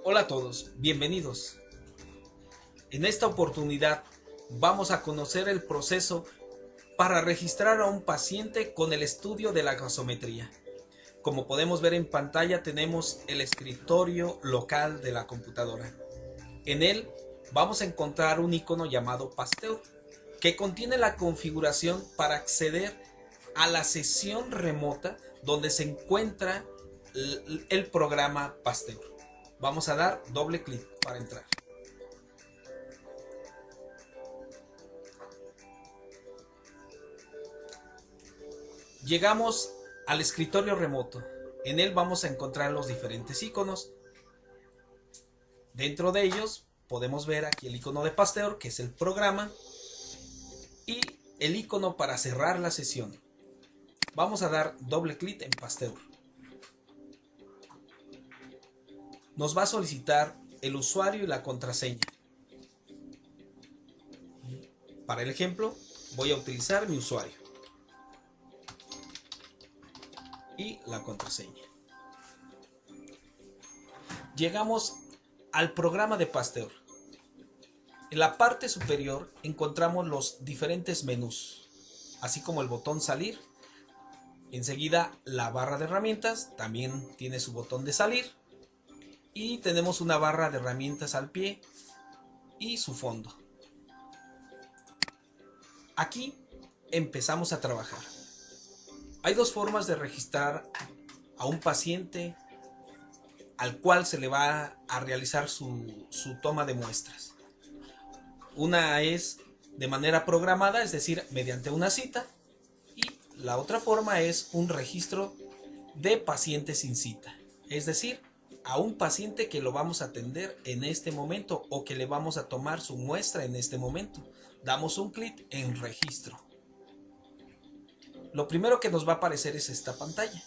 Hola a todos, bienvenidos. En esta oportunidad vamos a conocer el proceso para registrar a un paciente con el estudio de la gasometría. Como podemos ver en pantalla, tenemos el escritorio local de la computadora. En él vamos a encontrar un icono llamado Pasteur, que contiene la configuración para acceder a la sesión remota donde se encuentra el programa Pasteur. Vamos a dar doble clic para entrar. Llegamos al escritorio remoto. En él vamos a encontrar los diferentes iconos. Dentro de ellos podemos ver aquí el icono de Pasteur, que es el programa, y el icono para cerrar la sesión. Vamos a dar doble clic en Pasteur. Nos va a solicitar el usuario y la contraseña. Para el ejemplo, voy a utilizar mi usuario y la contraseña. Llegamos al programa de Pasteur. En la parte superior encontramos los diferentes menús, así como el botón salir. Enseguida la barra de herramientas también tiene su botón de salir. Y tenemos una barra de herramientas al pie y su fondo. Aquí empezamos a trabajar. Hay dos formas de registrar a un paciente al cual se le va a realizar su toma de muestras. Una es de manera programada, es decir, mediante una cita, y la otra forma es un registro de paciente sin cita, es decir, a un paciente que lo vamos a atender en este momento o que le vamos a tomar su muestra en este momento. Damos un clic en registro. Lo primero que nos va a aparecer es esta pantalla.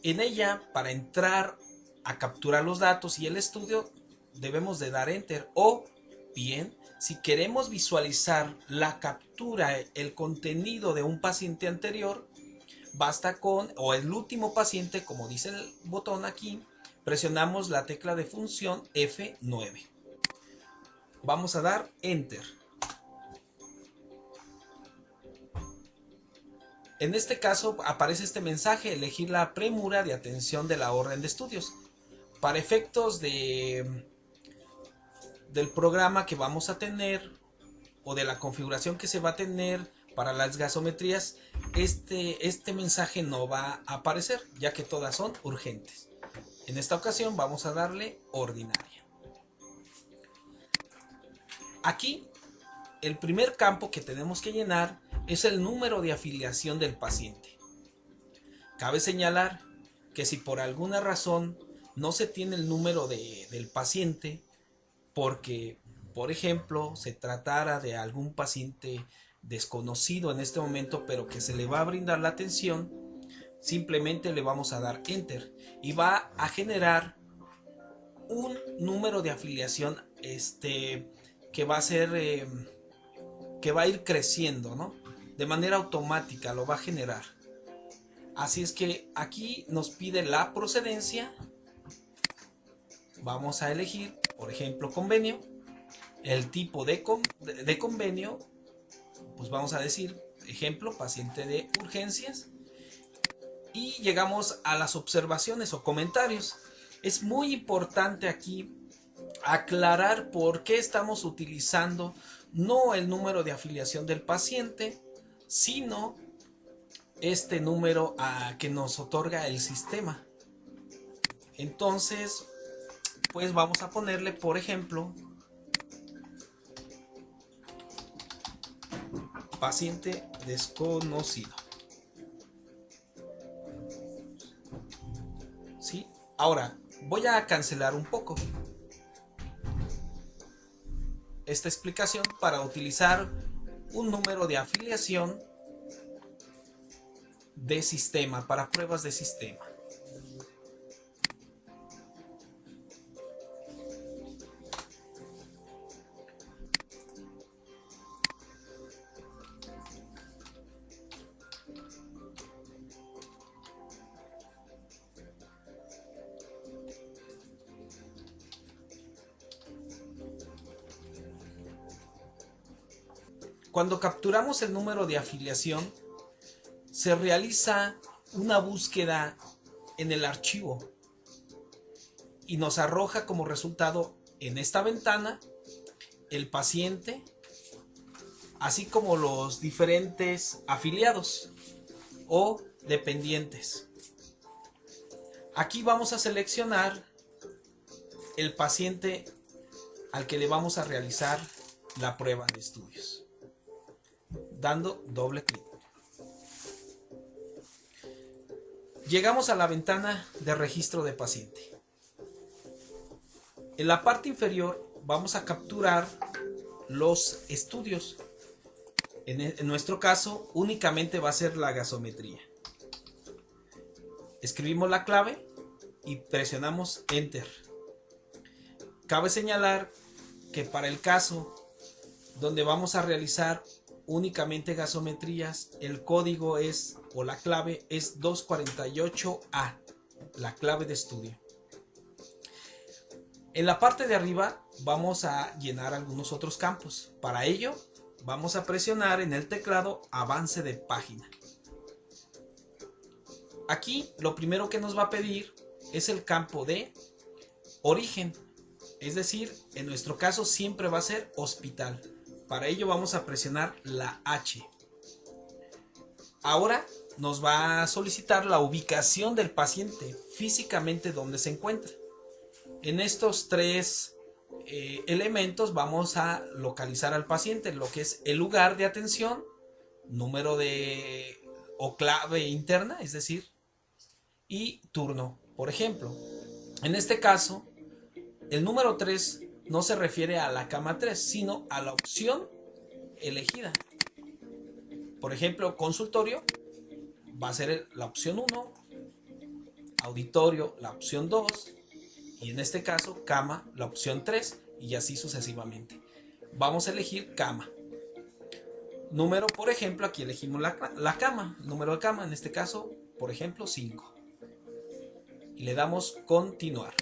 En ella, para entrar a capturar los datos y el estudio, debemos de dar enter, o bien, si queremos visualizar la captura, el contenido de un paciente anterior, basta con, o el último paciente, como dice el botón aquí, presionamos la tecla de función F9. Vamos a dar enter. En este caso aparece este mensaje: elegir la premura de atención de la orden de estudios. Para efectos del programa que vamos a tener o de la configuración que se va a tener para las gasometrías, este mensaje no va a aparecer, ya que todas son urgentes. En esta ocasión vamos a darle ordinaria. Aquí el primer campo que tenemos que llenar es el número de afiliación del paciente. Cabe señalar que si por alguna razón no se tiene el número del paciente, porque, por ejemplo, se tratara de algún paciente desconocido en este momento, pero que se le va a brindar la atención, simplemente le vamos a dar enter y va a generar un número de afiliación que va a ser que va a ir creciendo, ¿no? De manera automática lo va a generar. Así es que aquí nos pide la procedencia. Vamos a elegir, por ejemplo, convenio. El tipo de convenio, pues vamos a decir, ejemplo, paciente de urgencias. Y llegamos a las observaciones o comentarios. Es muy importante aquí aclarar por qué estamos utilizando no el número de afiliación del paciente, sino este número que nos otorga el sistema. Entonces, pues vamos a ponerle, por ejemplo, paciente desconocido. ¿Sí? Ahora, voy a cancelar un poco esta explicación para utilizar un número de afiliación de sistema, para pruebas de sistema. Cuando capturamos el número de afiliación, se realiza una búsqueda en el archivo y nos arroja como resultado en esta ventana el paciente, así como los diferentes afiliados o dependientes. Aquí vamos a seleccionar el paciente al que le vamos a realizar la prueba de estudios, dando doble clic. Llegamos a la ventana de registro de paciente. En la parte inferior vamos a capturar los estudios. En nuestro caso únicamente va a ser la gasometría. Escribimos la clave y presionamos Enter. Cabe señalar que para el caso donde vamos a realizar únicamente gasometrías, el código es, o la clave es 248A, la clave de estudio. En la parte de arriba vamos a llenar algunos otros campos. Para ello vamos a presionar en el teclado avance de página. Aquí lo primero que nos va a pedir es el campo de origen, es decir, en nuestro caso siempre va a ser hospital. Para ello vamos a presionar la H. Ahora nos va a solicitar la ubicación del paciente, físicamente donde se encuentra. En estos tres elementos vamos a localizar al paciente, lo que es el lugar de atención, número de o clave interna, es decir, y turno. Por ejemplo, en este caso, el número 3 no se refiere a la cama 3, sino a la opción elegida. Por ejemplo, consultorio va a ser la opción 1, auditorio la opción 2 y en este caso cama la opción 3 y así sucesivamente. Vamos a elegir cama. Número, por ejemplo, aquí elegimos la cama, el número de cama, en este caso, por ejemplo, 5. Y le damos continuar.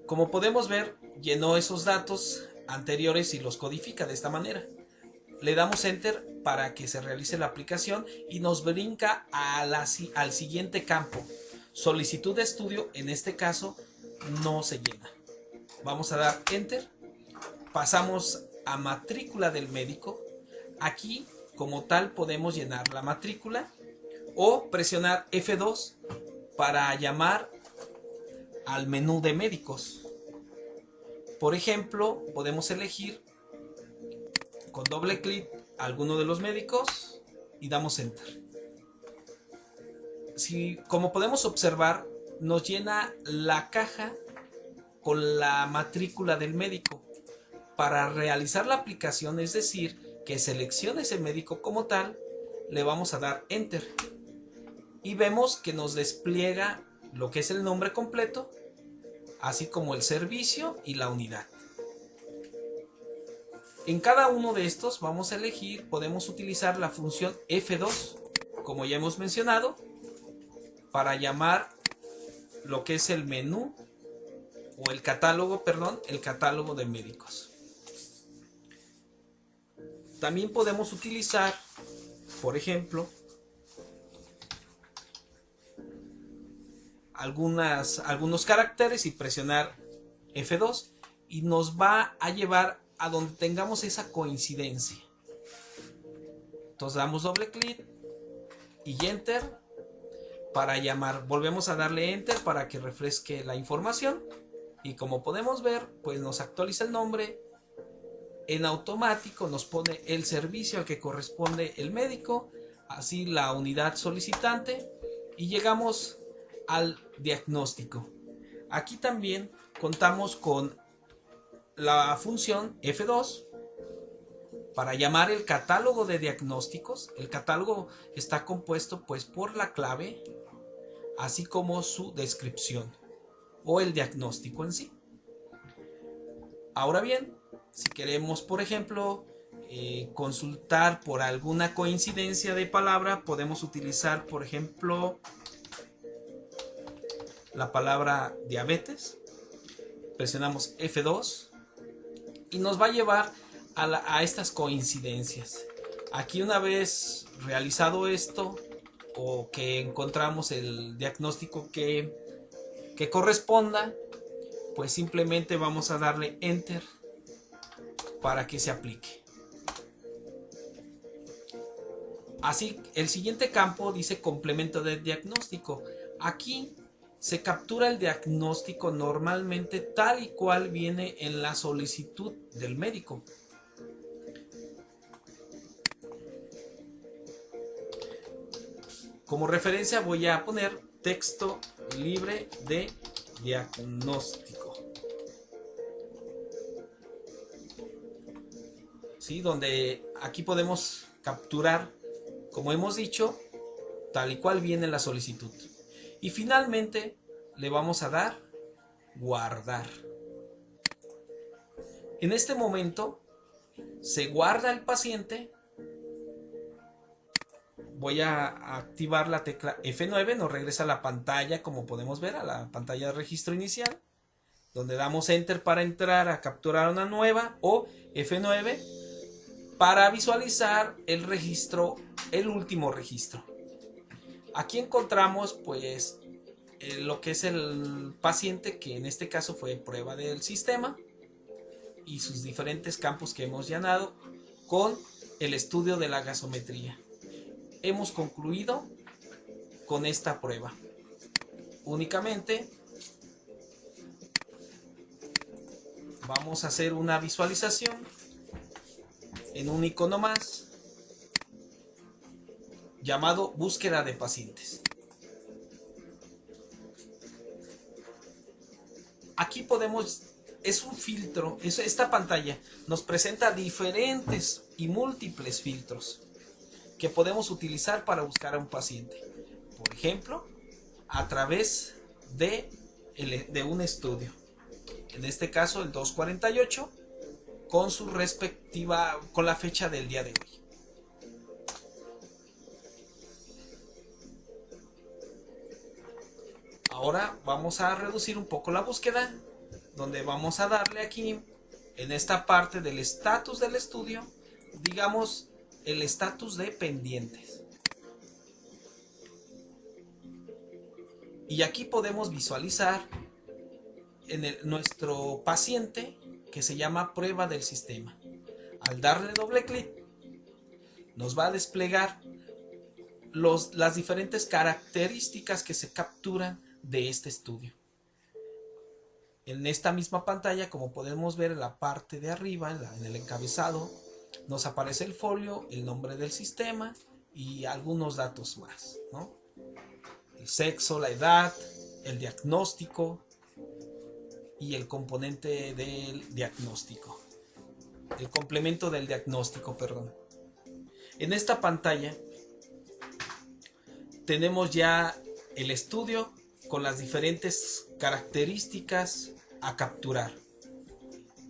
Como podemos ver, llenó esos datos anteriores y los codifica de esta manera. Le damos Enter para que se realice la aplicación y nos brinca al siguiente campo. Solicitud de estudio, en este caso, no se llena. Vamos a dar Enter. Pasamos a matrícula del médico. Aquí, como tal, podemos llenar la matrícula o presionar F2 para llamar al menú de médicos. Por ejemplo, podemos elegir con doble clic alguno de los médicos y damos Enter. Como podemos observar, nos llena la caja con la matrícula del médico. Para realizar la aplicación, es decir, que seleccione ese médico como tal, le vamos a dar Enter. Y vemos que nos despliega lo que es el nombre completo, así como el servicio y la unidad. En cada uno de estos vamos a elegir, podemos utilizar la función F2, como ya hemos mencionado, para llamar lo que es el menú o el catálogo de médicos. También podemos utilizar, por ejemplo, algunos caracteres y presionar F2 y nos va a llevar a donde tengamos esa coincidencia. Entonces damos doble clic y Enter para llamar. Volvemos a darle Enter para que refresque la información y como podemos ver, pues nos actualiza el nombre. En automático nos pone el servicio al que corresponde el médico, así la unidad solicitante y llegamos al diagnóstico. Aquí también contamos con la función F2 para llamar el catálogo de diagnósticos. El catálogo está compuesto pues por la clave, así como su descripción o el diagnóstico en sí. Ahora bien, si queremos, por ejemplo, consultar por alguna coincidencia de palabra, podemos utilizar, por ejemplo, la palabra diabetes. Presionamos F2, y nos va a llevar a estas coincidencias. Aquí, una vez realizado esto, o que encontramos el diagnóstico que corresponda, pues simplemente vamos a darle enter para que se aplique. Así, el siguiente campo dice complemento de diagnóstico. Aquí se captura el diagnóstico normalmente tal y cual viene en la solicitud del médico. Como referencia voy a poner texto libre de diagnóstico. ¿Sí? Donde aquí podemos capturar, como hemos dicho, tal y cual viene la solicitud. Y finalmente le vamos a dar guardar. En este momento se guarda el paciente. Voy a activar la tecla F9, nos regresa a la pantalla, como podemos ver, a la pantalla de registro inicial, donde damos enter para entrar a capturar una nueva, o F9 para visualizar el registro, el último registro. Aquí encontramos pues lo que es el paciente, que en este caso fue prueba del sistema, y sus diferentes campos que hemos llenado con el estudio de la gasometría. Hemos concluido con esta prueba. Únicamente vamos a hacer una visualización en un icono más llamado búsqueda de pacientes. Aquí podemos, es un filtro, esta pantalla nos presenta diferentes y múltiples filtros que podemos utilizar para buscar a un paciente. Por ejemplo, a través de un estudio. En este caso el 248 con su respectiva, con la fecha del día de hoy. Ahora vamos a reducir un poco la búsqueda, donde vamos a darle aquí, en esta parte del estatus del estudio, digamos el estatus de pendientes. Y aquí podemos visualizar nuestro paciente, que se llama prueba del sistema. Al darle doble clic, nos va a desplegar las diferentes características que se capturan de este estudio. En esta misma pantalla, como podemos ver en la parte de arriba, en el encabezado, nos aparece el folio, el nombre del sistema y algunos datos más, ¿no? El sexo, la edad, el diagnóstico y el componente del diagnóstico. El complemento del diagnóstico, perdón. En esta pantalla tenemos ya el estudio con las diferentes características a capturar.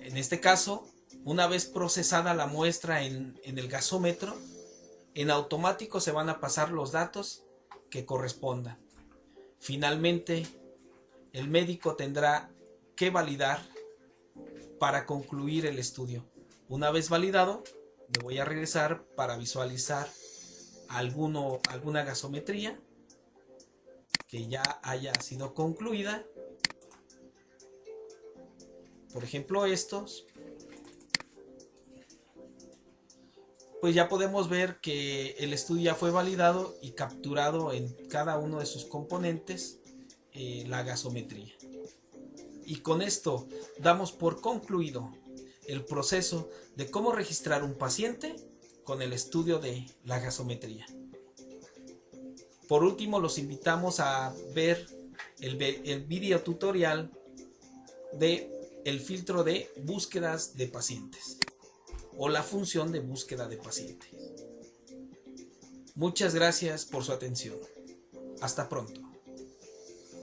En este caso, una vez procesada la muestra en el gasómetro, en automático se van a pasar los datos que correspondan. Finalmente, el médico tendrá que validar para concluir el estudio. Una vez validado, me voy a regresar para visualizar alguna gasometría que ya haya sido concluida. Por ejemplo, estos. Pues ya podemos ver que el estudio ya fue validado y capturado en cada uno de sus componentes la gasometría. Y con esto damos por concluido el proceso de cómo registrar un paciente con el estudio de la gasometría. Por último, los invitamos a ver el video tutorial de el filtro de búsquedas de pacientes o la función de búsqueda de pacientes. Muchas gracias por su atención. Hasta pronto.